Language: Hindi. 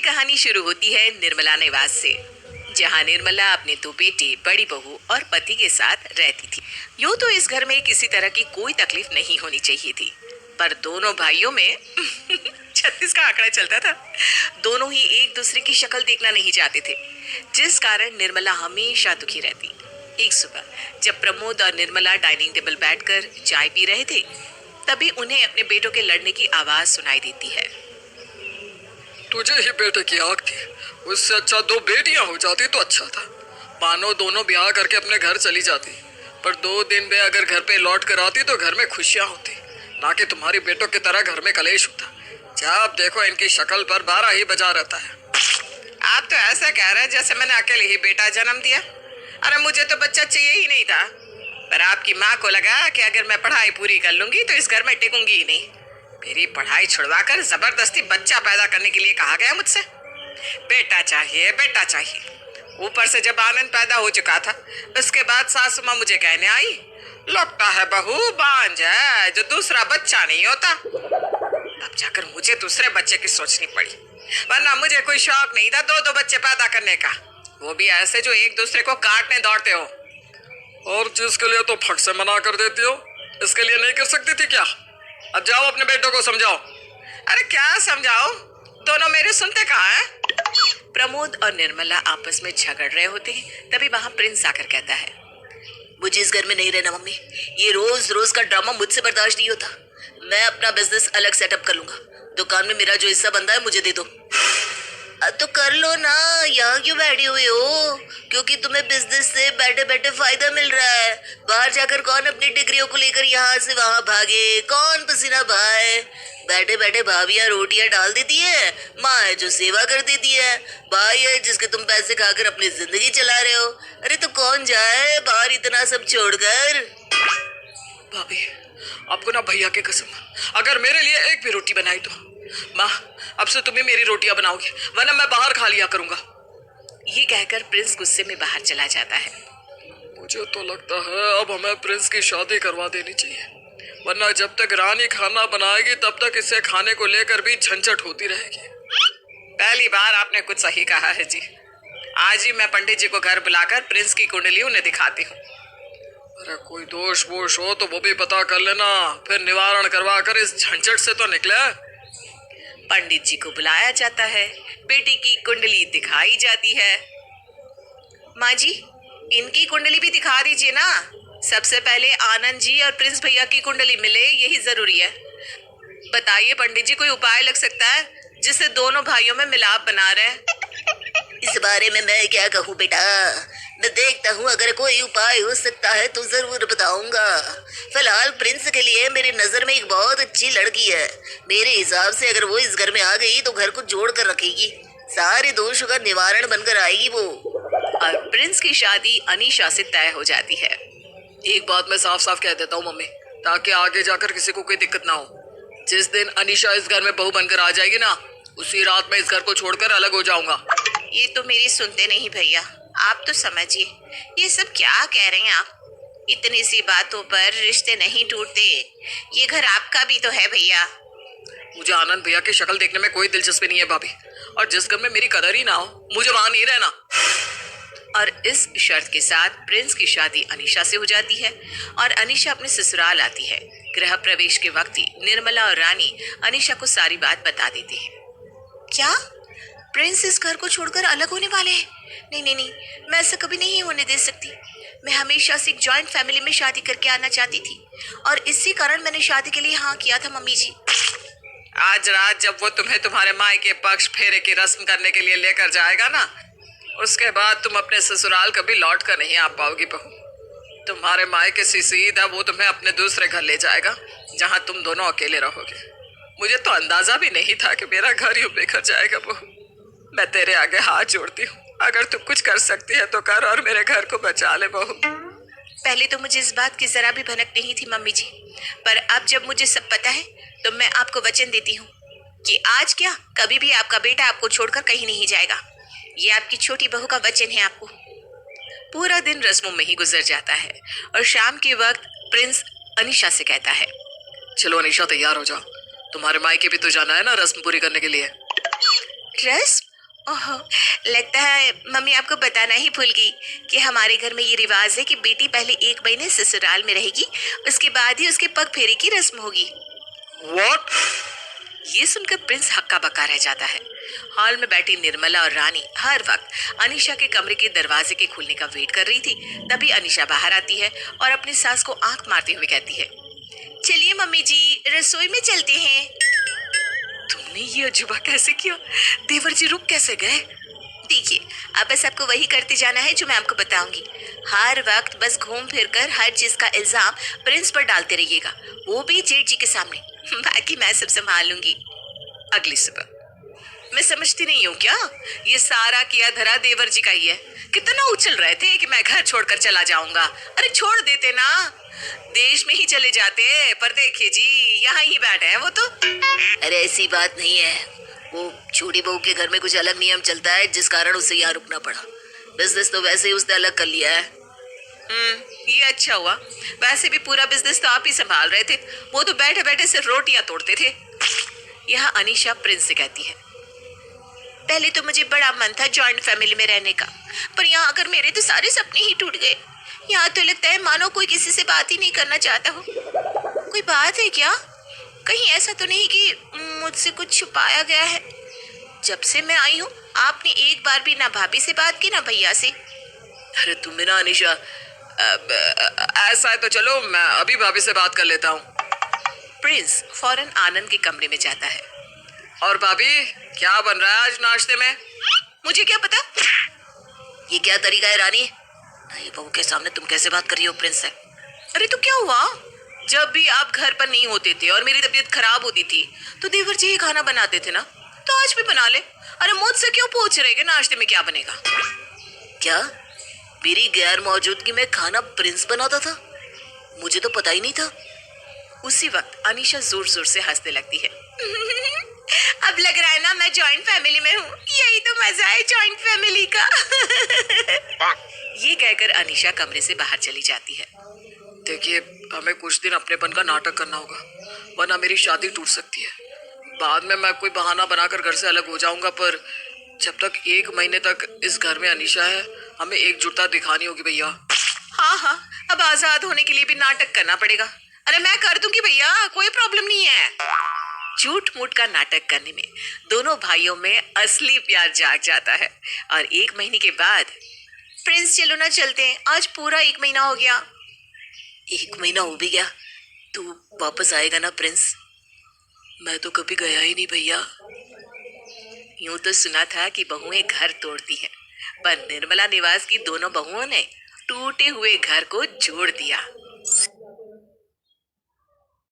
कहानी शुरू होती है निर्मला निवास से, जहां निर्मला अपने दो बेटे, बड़ी बहू और पति के साथ रहती थी। यूं तो इस घर में किसी तरह की कोई तकलीफ नहीं होनी चाहिए थी, पर दोनों भाइयों में 36 का आंकड़ा चलता था। दोनों ही एक दूसरे की शक्ल देखना नहीं चाहते थे, जिस कारण निर्मला हमेशा दुखी रहती। एक सुबह जब प्रमोद और निर्मला डाइनिंग टेबल बैठकर चाय पी रहे थे, तभी उन्हें अपने बेटों के लड़ने की आवाज सुनाई देती है। तुझे ही बेटे की आग थी, उससे अच्छा दो बेटियां हो जाती तो अच्छा था। मानो दोनों ब्याह करके अपने घर चली जाती, पर 2 दिन में अगर घर पे लौट कर आती तो घर में खुशियां होती, ना कि तुम्हारी बेटों की तरह घर में कलेश होता। जब देखो इनकी शक्ल पर 12 ही बजा रहता है। आप तो ऐसा कह रहे हैं जैसे मैंने अकेले ही बेटा जन्म दिया। अरे मुझे तो बच्चा चाहिए ही नहीं था, पर आपकी माँ को लगा कि अगर मैं पढ़ाई पूरी कर लूंगी तो इस घर में टिकूंगी ही नहीं। मेरी पढ़ाई छुड़वाकर जबरदस्ती बच्चा पैदा करने के लिए कहा गया मुझसे। बेटा चाहिए, बेटा चाहिए। ऊपर से जब आनंद पैदा हो चुका था, उसके बाद सासू माँ मुझे कहने आई, लगता है बहू बांझ है जो दूसरा बच्चा नहीं होता। तब जाकर मुझे दूसरे बच्चे की सोचनी पड़ी, वरना मुझे कोई शौक नहीं था दो बच्चे पैदा करने का, वो भी ऐसे जो एक दूसरे को काटने दौड़ते हो। और जिसके लिए तो फट से मना कर देती हो, इसके लिए नहीं कर सकती थी क्या? अब जाओ अपने बेटों को समझाओ। अरे क्या समझाओ, दोनों मेरे सुनते कहाँ हैं? प्रमोद और निर्मला आपस में झगड़ रहे होते हैं, तभी वहां प्रिंस आकर कहता है, मुझे इस घर में नहीं रहना मम्मी, ये रोज रोज का ड्रामा मुझसे बर्दाश्त नहीं होता। मैं अपना बिजनेस अलग सेटअप कर लूंगा, दुकान में मेरा जो हिस्सा बनता है मुझे दे दो। तो कर लो ना, यहाँ क्यों बैठी हुई हो? क्योंकि तुम्हें बिजनेस से बैठे बैठे फायदा मिल रहा है। बाहर जाकर कौन अपनी डिग्रियों को लेकर यहाँ से वहाँ भागे, कौन पसीना बहाए? बैठे बैठे भाभियाँ रोटियाँ डाल देती है, माँ है जो सेवा कर देती है, भाई है जिसके तुम पैसे खाकर अपनी जिंदगी चला रहे हो। अरे तो कौन जाए बाहर इतना सब छोड़कर? भाभी, आपको ना भैया की कसम, अगर मेरे लिए एक भी रोटी बनाई तो माँ, अब से तुम्हें मेरी रोटियां बनाओगी, वरना मैं बाहर खा लिया करूंगा। ये कहकर प्रिंस गुस्से में बाहर चला जाता है। मुझे तो लगता है अब हमें प्रिंस की शादी करवा देनी चाहिए, वरना जब तक रानी खाना बनाएगी तब तक इसे खाने को लेकर भी झंझट होती रहेगी। पहली बार आपने कुछ सही कहा है जी। आज ही मैं पंडित जी को घर बुलाकर प्रिंस की कुंडली उन्हें दिखाती हूँ। अरे कोई दोष वोष हो तो वो भी पता कर लेना, फिर निवारण करवा कर इस झंझट से तो निकले। पंडित जी को बुलाया जाता है, बेटी की कुंडली दिखाई जाती है। माँ जी, इनकी कुंडली भी दिखा दीजिए ना। सबसे पहले आनंद जी और प्रिंस भैया की कुंडली मिले, यही जरूरी है। बताइए पंडित जी, कोई उपाय लग सकता है जिससे दोनों भाइयों में मिलाप बना रहे? इस बारे में मैं क्या कहूँ बेटा, मैं देखता हूँ अगर कोई उपाय हो सकता है तो जरूर बताऊंगा। फिलहाल प्रिंस के लिए मेरी नजर में एक बहुत अच्छी लड़की है। मेरे हिसाब से अगर वो इस घर में आ गई तो घर को जोड़ कर रखेगी, सारे दोषों का निवारण बनकर आएगी वो। और प्रिंस की शादी अनीशा से तय हो जाती है। एक बात मैं साफ साफ कह देता हूँ मम्मी, ताकि आगे जाकर किसी को कोई दिक्कत ना हो। जिस दिन अनीशा इस घर में बहू बनकर आ जाएगी ना, उसी रात मैं इस घर को छोड़कर अलग हो जाऊंगा। ये तो मेरी सुनते नहीं भैया, आप तो समझिए, ये सब क्या कह रहे हैं आप? इतनी सी बातों पर रिश्ते नहीं टूटते। ये घर आपका भी तो है भैया। मुझे आनंद भैया की शक्ल देखने में कोई दिलचस्पी नहीं है भाभी, और जिस घर में मेरी कदर ही ना हो मुझे वहां नहीं रहना। और इस शर्त के साथ प्रिंस की शादी अनीशा से हो जाती है और अनीशा अपने ससुराल आती है। गृह प्रवेश के वक्त ही निर्मला और रानी अनीशा को सारी बात बता देती है। क्या प्रिंस इस घर को छोड़कर अलग होने वाले हैं? नहीं नहीं नहीं, मैं ऐसा कभी नहीं होने दे सकती। मैं हमेशा से एक जॉइंट फैमिली में शादी करके आना चाहती थी और इसी कारण मैंने शादी के लिए हाँ किया था मम्मी जी। आज रात जब वो तुम्हें तुम्हारे माई के पक्ष फेरे की रस्म करने के लिए लेकर जाएगा ना, उसके बाद तुम अपने ससुराल कभी लौट कर नहीं आ पाओगी बहू। तुम्हारे मायके से सीधा वो तुम्हें अपने दूसरे घर ले जाएगा, जहां तुम दोनों अकेले रहोगे। मुझे तो अंदाजा भी नहीं था कि मेरा घर यूं बिखर जाएगा बहू। मैं तेरे आगे हाथ जोड़ती हूँ, अगर तू कुछ कर सकती है तो कर और मेरे घर को बचा ले बहू। पहले तो मुझे इस बात की जरा भी भनक नहीं थी मम्मी जी, पर अब जब मुझे सब पता है तो मैं आपको वचन देती हूँ कि आज क्या कभी भी आपका बेटा आपको छोड़कर कहीं नहीं जाएगा। ये आपकी छोटी बहू का वचन है आपको। पूरा दिन रस्मों में ही गुजर जाता है और शाम के वक्त प्रिंस अनीशा से कहता है, चलो अनीशा तैयार हो जाओ, तुम्हारे मायके भी तो जाना है ना रस्म पूरी करने के लिए। रस्म? ओहो, लगता है मम्मी आपको बताना ही भूल गई कि हमारे घर में ये रिवाज है कि बेटी पहले 1 महीने ससुराल में रहेगी, उसके बाद ही उसके पग फेरे की रस्म होगी। व्हाट? ये सुनकर प्रिंस हक्का बक्का रह जाता है। हॉल में बैठी निर्मला और रानी हर वक्त अनीशा के कमरे के दरवाजे के खुलने का वेट कर रही थी। तभी अनीशा बाहर आती है और अपनी सास को आंख मारते हुए कहती है, चलिए मम्मी जी, रसोई में चलते हैं। तुमने ये अजूबा कैसे किया? देवर जी रुक कैसे गए? देखिए, अब बस आपको वही करते जाना है जो मैं आपको बताऊंगी। हर वक्त बस घूम फिर कर हर चीज का इल्जाम प्रिंस पर डालते रहिएगा, वो भी जेठ जी के सामने। बाकी मैं सब संभाल लूंगी। अगली सुबह, मैं समझती नहीं हूँ क्या, ये सारा किया धरा देवर जी का ही है। कितना उछल रहे थे कि मैं घर छोड़कर चला जाऊंगा। अरे छोड़ देते ना, देश में ही चले जाते। पर देखिए जी, यहाँ ही बैठे हैं वो तो। अरे ऐसी बात नहीं है, वो छोटी बहू के घर में कुछ अलग नियम चलता है जिस कारण उसे यहाँ रुकना पड़ा। बिजनेस तो वैसे ही उसने अलग कर लिया है। ये अच्छा हुआ। वैसे भी पूरा बिजनेस तो आप ही संभाल रहे थे, वो तो बैठे बैठे सिर्फ रोटियां तोड़ते थे। यह अनीशा प्रिंस से कहती है, पहले तो मुझे बड़ा मन था जॉइंट फैमिली में रहने का, पर यहाँ आकर मेरे तो सारे सपने ही टूट गए। यहाँ तो लगता है मानो कोई किसी से बात ही नहीं करना चाहता हो। कोई बात है क्या? कहीं ऐसा तो नहीं कि मुझसे कुछ छुपाया गया है? जब से मैं आई हूँ आपने एक बार भी ना भाभी से बात की ना भैया से। अरे तुम भी ना अनीशा, ऐसा है तो चलो मैं अभी भाभी से बात कर लेता हूँ। प्रिंस फौरन आनंद के कमरे में जाता है। और भाभी, क्या बन रहा है आज नाश्ते में? मुझे क्या पता। ये क्या तरीका है रानी? ये बहू के सामने तुम कैसे बात कर रही हो प्रिंस से? अरे तो क्या हुआ? जब भी आप घर पर नहीं होते थे और मेरी तबीयत खराब होती थी तो देवर जी ही खाना बनाते थे ना, तो आज भी बना ले। अरे मुझसे क्यों पूछ रहे कि नाश्ते में क्या बनेगा? क्या मेरी गैर मौजूदगी में खाना प्रिंस बनाता था? मुझे तो पता ही नहीं था। उसी वक्त अनीशा जोर जोर से हंसने लगती है। अब लग रहा है ना मैं जॉइंट फैमिली में हूँ। यही तो मजा है जॉइंट फैमिली का। ये कहकर अनीशा कमरे से बाहर चली जाती है। देखिए, हमें कुछ दिन अपनेपन का नाटक करना होगा, वरना मेरी शादी टूट सकती है। बाद में मैं कोई बहाना बनाकर घर से अलग हो जाऊंगा, पर जब तक 1 महीने तक इस घर में अनीशा है, हमें एकजुटता दिखानी होगी भैया। हाँ हाँ, अब आजाद होने के लिए भी नाटक करना पड़ेगा। अरे मैं कर दूंगी भैया, कोई प्रॉब्लम नहीं है। झूठ मूठ का नाटक करने में दोनों भाइयों में असली प्यार जाग जाता है। और 1 महीने के बाद, प्रिंस चलो ना चलते हैं, आज पूरा 1 महीना हो गया। 1 महीना हो भी गया? तू वापस आएगा ना प्रिंस? मैं तो कभी गया ही नहीं भैया। यूं तो सुना था कि बहुएं घर तोड़ती हैं, पर निर्मला निवास की दोनों बहुओं ने टूटे हुए घर को जोड़ दिया।